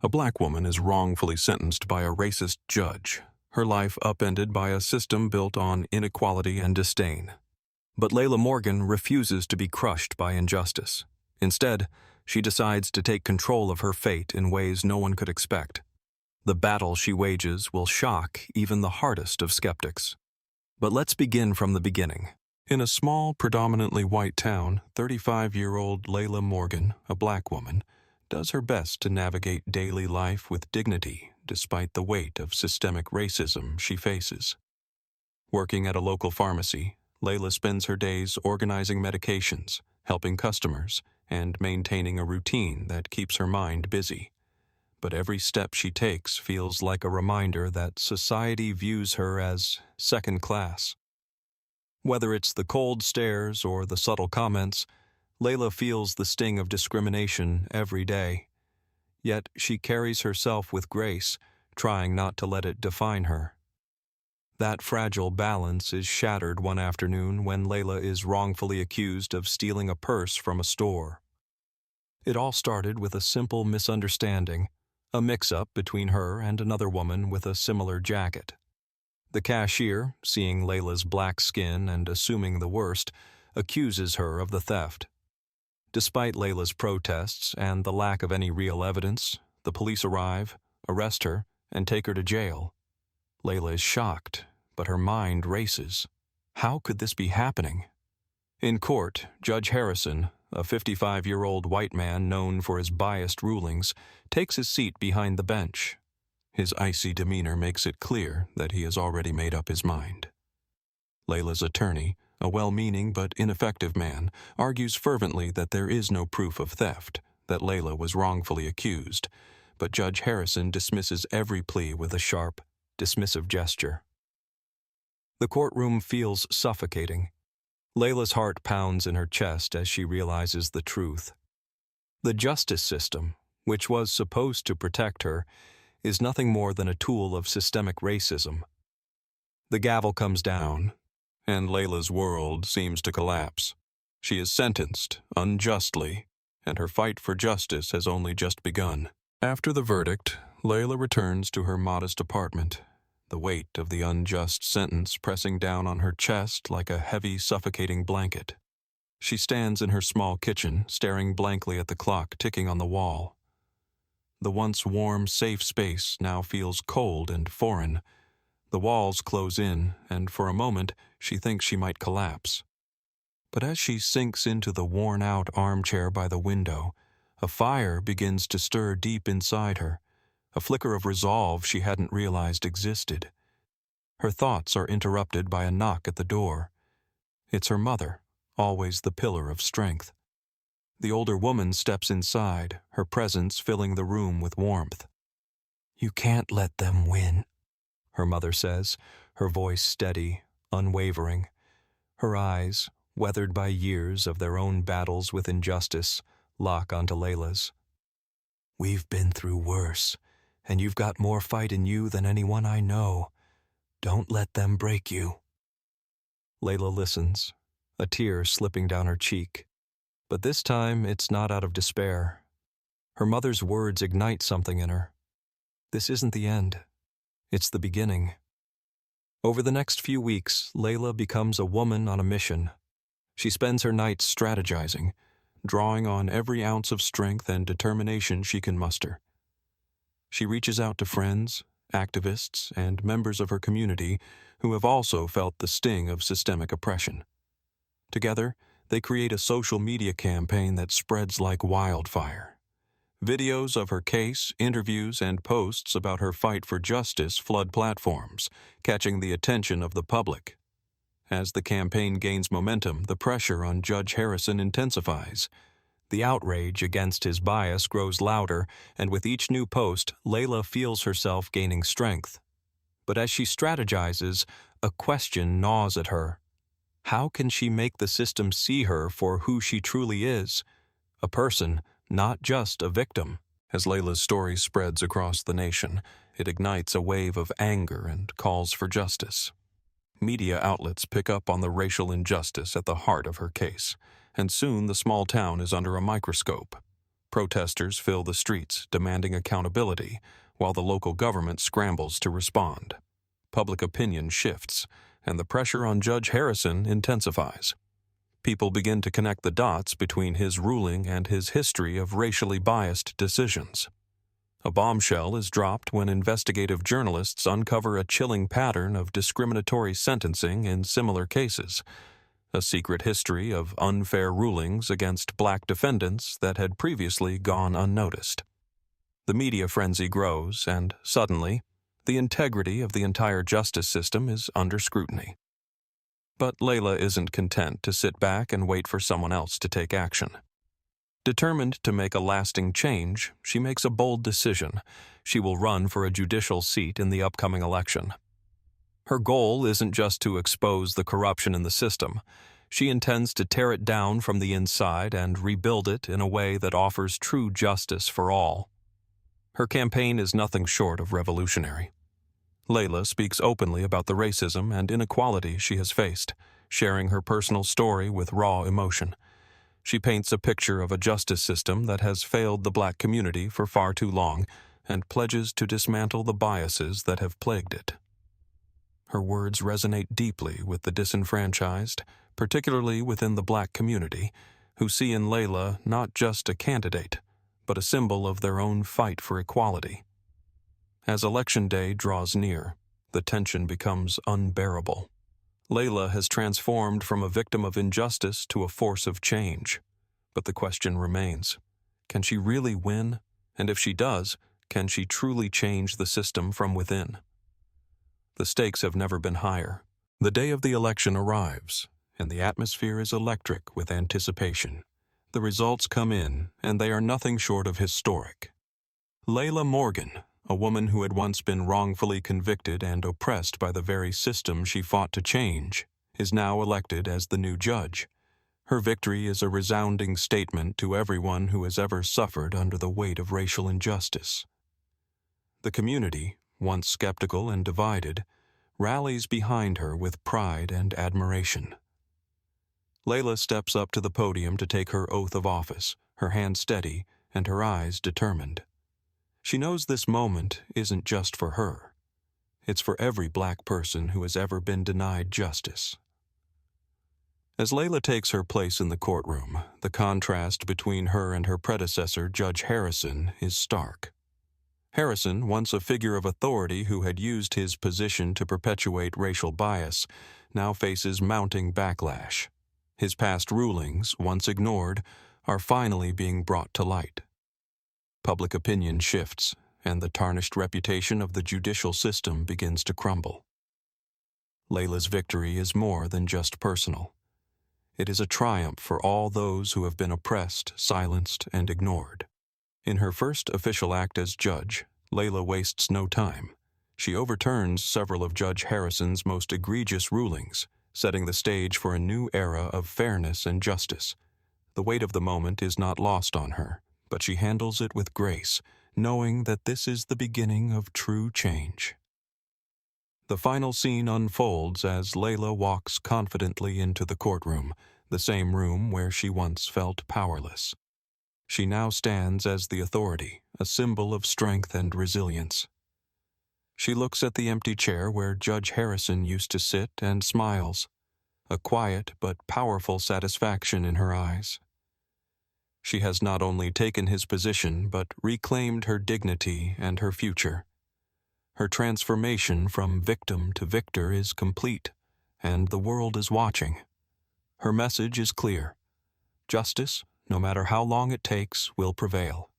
A black woman is wrongfully sentenced by a racist judge, her life upended by a system built on inequality and disdain. But Layla Morgan refuses to be crushed by injustice. Instead, she decides to take control of her fate in ways no one could expect. The battle she wages will shock even the hardest of skeptics. But let's begin from the beginning. In a small, predominantly white town, 35-year-old Layla Morgan, a black woman, does her best to navigate daily life with dignity despite the weight of systemic racism she faces. Working at a local pharmacy, Layla spends her days organizing medications, helping customers, and maintaining a routine that keeps her mind busy. But every step she takes feels like a reminder that society views her as second class. Whether it's the cold stares or the subtle comments, Layla feels the sting of discrimination every day. Yet she carries herself with grace, trying not to let it define her. That fragile balance is shattered one afternoon when Layla is wrongfully accused of stealing a purse from a store. It all started with a simple misunderstanding, a mix-up between her and another woman with a similar jacket. The cashier, seeing Layla's black skin and assuming the worst, accuses her of the theft. Despite Layla's protests and the lack of any real evidence, the police arrive, arrest her, and take her to jail. Layla is shocked, but her mind races. How could this be happening? In court, Judge Harrison, a 55-year-old white man known for his biased rulings, takes his seat behind the bench. His icy demeanor makes it clear that he has already made up his mind. Layla's attorney, a well-meaning but ineffective man, argues fervently that there is no proof of theft, that Layla was wrongfully accused, but Judge Harrison dismisses every plea with a sharp, dismissive gesture. The courtroom feels suffocating. Layla's heart pounds in her chest as she realizes the truth. The justice system, which was supposed to protect her, is nothing more than a tool of systemic racism. The gavel comes down, and Layla's world seems to collapse. She is sentenced unjustly, and her fight for justice has only just begun. After the verdict, Layla returns to her modest apartment, the weight of the unjust sentence pressing down on her chest like a heavy, suffocating blanket. She stands in her small kitchen, staring blankly at the clock ticking on the wall. The once warm, safe space now feels cold and foreign. The walls close in, and for a moment, she thinks she might collapse. But as she sinks into the worn-out armchair by the window, a fire begins to stir deep inside her, a flicker of resolve she hadn't realized existed. Her thoughts are interrupted by a knock at the door. It's her mother, always the pillar of strength. The older woman steps inside, her presence filling the room with warmth. "You can't let them win," her mother says, her voice steady, unwavering. Her eyes, weathered by years of their own battles with injustice, lock onto Layla's. "We've been through worse, and you've got more fight in you than anyone I know. Don't let them break you." Layla listens, a tear slipping down her cheek. But this time it's not out of despair. Her mother's words ignite something in her. This isn't the end. It's the beginning. Over the next few weeks, Layla becomes a woman on a mission. She spends her nights strategizing, drawing on every ounce of strength and determination she can muster. She reaches out to friends, activists, and members of her community who have also felt the sting of systemic oppression. Together, they create a social media campaign that spreads like wildfire. Videos of her case, interviews, and posts about her fight for justice flood platforms, catching the attention of the public. As the campaign gains momentum, the pressure on Judge Harrison intensifies. The outrage against his bias grows louder, and with each new post, Layla feels herself gaining strength. But as she strategizes, a question gnaws at her. How can she make the system see her for who she truly is? A person, not just a victim. As Layla's story spreads across the nation, it ignites a wave of anger and calls for justice. Media outlets pick up on the racial injustice at the heart of her case, and soon the small town is under a microscope. Protesters fill the streets, demanding accountability, while the local government scrambles to respond. Public opinion shifts, and the pressure on Judge Harrison intensifies. People begin to connect the dots between his ruling and his history of racially biased decisions. A bombshell is dropped when investigative journalists uncover a chilling pattern of discriminatory sentencing in similar cases, a secret history of unfair rulings against black defendants that had previously gone unnoticed. The media frenzy grows, and suddenly, the integrity of the entire justice system is under scrutiny. But Layla isn't content to sit back and wait for someone else to take action. Determined to make a lasting change, she makes a bold decision. She will run for a judicial seat in the upcoming election. Her goal isn't just to expose the corruption in the system. She intends to tear it down from the inside and rebuild it in a way that offers true justice for all. Her campaign is nothing short of revolutionary. Layla speaks openly about the racism and inequality she has faced, sharing her personal story with raw emotion. She paints a picture of a justice system that has failed the black community for far too long and pledges to dismantle the biases that have plagued it. Her words resonate deeply with the disenfranchised, particularly within the black community, who see in Layla not just a candidate, but a symbol of their own fight for equality. As Election Day draws near, the tension becomes unbearable. Layla has transformed from a victim of injustice to a force of change. But the question remains, can she really win? And if she does, can she truly change the system from within? The stakes have never been higher. The day of the election arrives, and the atmosphere is electric with anticipation. The results come in, and they are nothing short of historic. Layla Morgan, a woman who had once been wrongfully convicted and oppressed by the very system she fought to change, is now elected as the new judge. Her victory is a resounding statement to everyone who has ever suffered under the weight of racial injustice. The community, once skeptical and divided, rallies behind her with pride and admiration. Layla steps up to the podium to take her oath of office, her hand steady and her eyes determined. She knows this moment isn't just for her. It's for every black person who has ever been denied justice. As Layla takes her place in the courtroom, the contrast between her and her predecessor, Judge Harrison, is stark. Harrison, once a figure of authority who had used his position to perpetuate racial bias, now faces mounting backlash. His past rulings, once ignored, are finally being brought to light. Public opinion shifts, and the tarnished reputation of the judicial system begins to crumble. Layla's victory is more than just personal. It is a triumph for all those who have been oppressed, silenced, and ignored. In her first official act as judge, Layla wastes no time. She overturns several of Judge Harrison's most egregious rulings, setting the stage for a new era of fairness and justice. The weight of the moment is not lost on her, but she handles it with grace, knowing that this is the beginning of true change. The final scene unfolds as Layla walks confidently into the courtroom, the same room where she once felt powerless. She now stands as the authority, a symbol of strength and resilience. She looks at the empty chair where Judge Harrison used to sit and smiles, a quiet but powerful satisfaction in her eyes. She has not only taken his position but reclaimed her dignity and her future. Her transformation from victim to victor is complete, and the world is watching. Her message is clear. Justice, no matter how long it takes, will prevail.